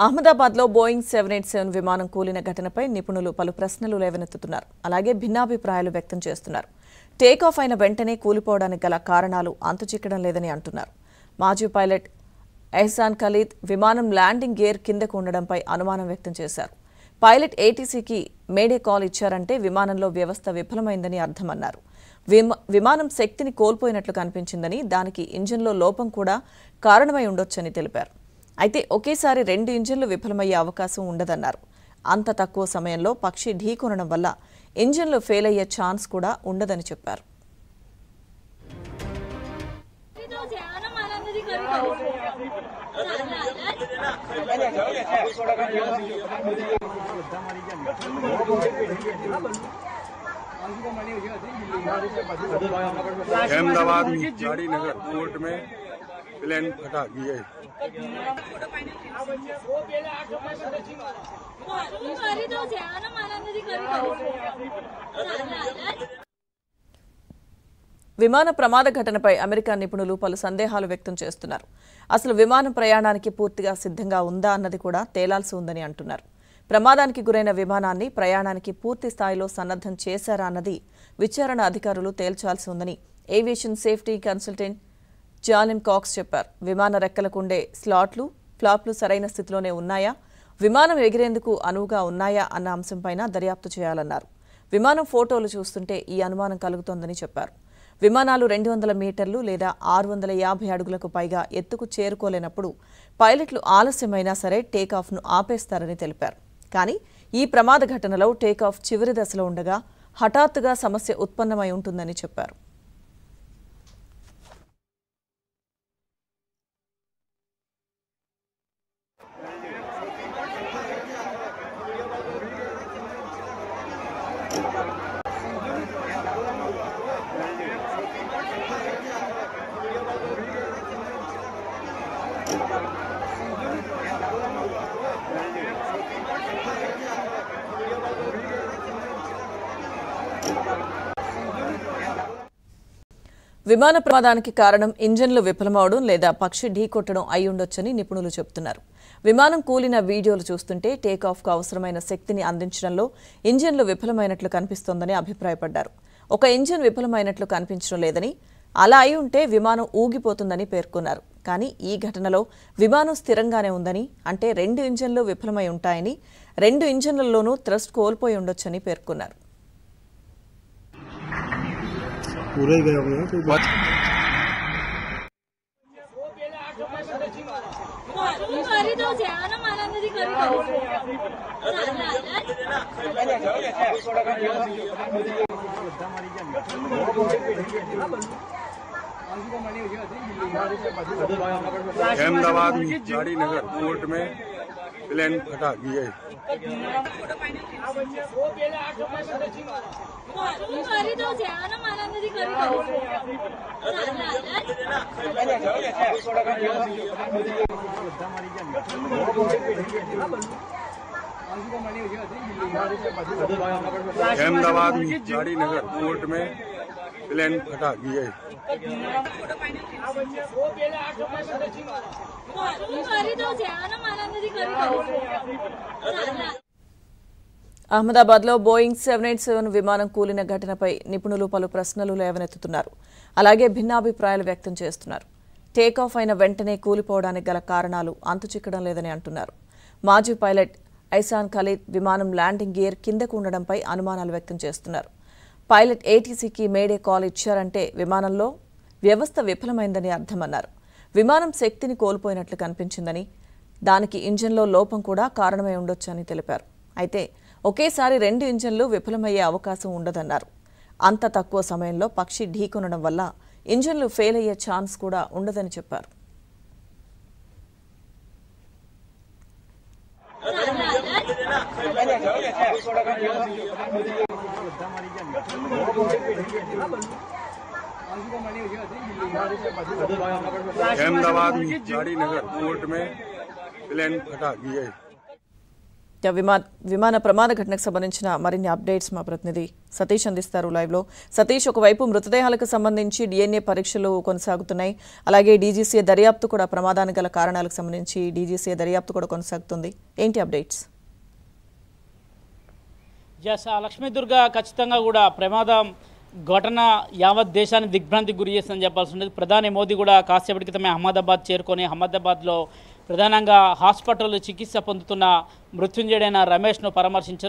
అహ్మదాబాద్లో బోయింగ్ 787 విమానం కూలిన ఘటనపై నిపుణులు పలు ప్రశ్నలు లేవనెత్తుతున్నారు. అలాగే భిన్నాభిప్రాయాలు వ్యక్తం చేస్తున్నారు. టేక్ ఆఫ్ అయిన వెంటనే కూలిపోవడానికి గల కారణాలు అంతుచిక్కడం లేదని అంటున్నారు. మాజీ పైలట్ ఎహ్సాన్ ఖలీద్ విమానం ల్యాండింగ్ గేర్ కిందకు ఉండడంపై అనుమానం వ్యక్తం చేశారు. పైలట్ ఏటీసీకి మేడే కాల్ ఇచ్చారంటే విమానంలో వ్యవస్థ విఫలమైందని అర్థమన్నారు. విమానం శక్తిని కోల్పోయినట్లు కనిపించిందని, దానికి ఇంజిన్లో లోపం కూడా కారణమై ఉండొచ్చని తెలిపారు. అయితే ఒకేసారి 2 ఇంజిన్లు విఫలమయ్యే అవకాశం ఉండదన్నారు. అంత తక్కువ సమయంలో పక్షి ఢీకొనడం వల్ల ఇంజిన్లు ఫెయిల్ అయ్యే ఛాన్స్ కూడా ఉండదని చెప్పారు. अहमदाबाद गाड़ी नगर कोर्ट में प्लेन फटा गई है। విమాన ప్రమాద ఘటనపై అమెరికా నిపుణులు పలు సందేహాలు వ్యక్తం చేస్తున్నారు. అసలు విమానం ప్రయాణానికి పూర్తిగా సిద్ధంగా ఉందా అన్నది కూడా తేలాల్సి ఉందని అంటున్నారు. ప్రమాదానికి గురైన విమానాన్ని ప్రయాణానికి పూర్తి స్థాయిలో సన్నద్ధం చేశారా అన్నది విచారణ అధికారులు తేల్చాల్సి ఉందని ఏవియేషన్ సేఫ్టీ కన్సల్టెంట్ జాలిన్ కాక్స్ చెప్పారు. విమాన రెక్కలకుండే స్లాట్లు, ఫ్లాప్లు సరైన స్థితిలోనే ఉన్నాయా, విమానం ఎగిరేందుకు అనువుగా ఉన్నాయా అన్న అంశంపైన దర్యాప్తు చేయాలన్నారు. విమానం ఫోటోలు చూస్తుంటే ఈ అనుమానం కలుగుతోందని చెప్పారు. విమానాలు 200 మీటర్లు లేదా 650 అడుగులకు పైగా ఎత్తుకు చేరుకోలేనప్పుడు పైలట్లు ఆలస్యమైనా సరే టేకాఫ్ను ఆపేస్తారని తెలిపారు. కానీ ఈ ప్రమాద ఘటనలో టేకాఫ్ చివరి దశలో ఉండగా హఠాత్తుగా సమస్య ఉత్పన్నమై ఉంటుందని చెప్పారు. విమాన ప్రమాదానికి కారణం ఇంజన్లు విఫలమవడం లేదా పక్షి ఢీకొట్టడం అయి ఉండొచ్చని నిపుణులు చెబుతున్నారు. విమానం కూలిన వీడియోలు చూస్తుంటే టేకాఫ్కు అవసరమైన శక్తిని అందించడంలో ఇంజన్లు విఫలమైనట్లు కనిపిస్తోందని అభిప్రాయపడ్డారు. ఒక ఇంజిన్ విఫలమైనట్లు కనిపించడం లేదని, అలా అయి ఉంటే విమానం ఊగిపోతుందని పేర్కొన్నారు. కానీ ఈ ఘటనలో విమానం స్థిరంగానే ఉందని, అంటే 2 ఇంజన్లు విఫలమై ఉంటాయని, 2 ఇంజన్లలోనూ థ్రస్ట్ కోల్పోయి ఉండొచ్చని పేర్కొన్నారు. पूरा ही गया हुआ कोई बात अहमदाबाद गाड़ी नगर कोर्ट में प्लेन फटा गई है। अहमदाबाद गाड़ी नगर कोर्ट में प्लेन फटा गई है। అహ్మదాబాద్లో బోయింగ్ 787 విమానం కూలిన ఘటనపై నిపుణులు పలు ప్రశ్నలు లేవనెత్తుతున్నారు. అలాగే భిన్నాభిప్రాయాలు వ్యక్తం చేస్తున్నారు. టేకాఫ్ అయిన వెంటనే కూలిపోవడానికి గల కారణాలు అంతుచిక్కడం లేదని అంటున్నారు. మాజీ పైలట్ ఎహ్సాన్ ఖలీద్ విమానం ల్యాండింగ్ గేర్ కిందకు ఉండడంపై అనుమానాలు వ్యక్తం చేస్తున్నారు. పైలట్ ఏటీసీకి మేడే కాల్ ఇచ్చారంటే విమానంలో వ్యవస్థ విఫలమైందని అర్థమన్నారు. విమానం శక్తిని కోల్పోయినట్లు కనిపించిందని, దానికి ఇంజిన్లో లోపం కూడా కారణమై ఉండొచ్చని తెలిపారు. అయితే ఒకేసారి 2 ఇంజిన్లు విఫలమయ్యే అవకాశం ఉండదన్నారు. అంత తక్కువ సమయంలో పక్షి ఢీకొనడం వల్ల ఇంజిన్లు ఫెయిల్ అయ్యే ఛాన్స్ కూడా ఉండదని చెప్పారు. अहमदाबाद गाड़ी नगर कोर्ट में प्लेन फटा गई है। విమాన ప్రమాద ఘటనకు సంబంధించిన మరిన్ని అప్డేట్స్ మా ప్రతినిధి సతీష్ అందిస్తారు లైవ్లో. సతీష్, ఒకవైపు మృతదేహాలకు సంబంధించి DNA పరీక్షలు కొనసాగుతున్నాయి, అలాగే DGCA దర్యాప్తు కూడా, ప్రమాదానికి గల కారణాలకు సంబంధించి DGCA దర్యాప్తు కూడా కొనసాగుతుంది. ఏంటి అప్డేట్స్? లక్ష్మీదుర్గ, ఖచ్చితంగా కూడా ప్రమాదం ఘటన యావత్ దేశాన్ని దిగ్భ్రాంతికి గురి చేస్తుందని చెప్పాల్సి ఉంటుంది. ప్రధాని మోదీ కూడా కాసేపటి క్రితమే అహ్మదాబాద్ చేరుకొని అహ్మదాబాద్లో ప్రధానంగా హాస్పిటల్లో చికిత్స పొందుతున్న మృత్యుంజయుడైన రమేష్ను పరామర్శించారు.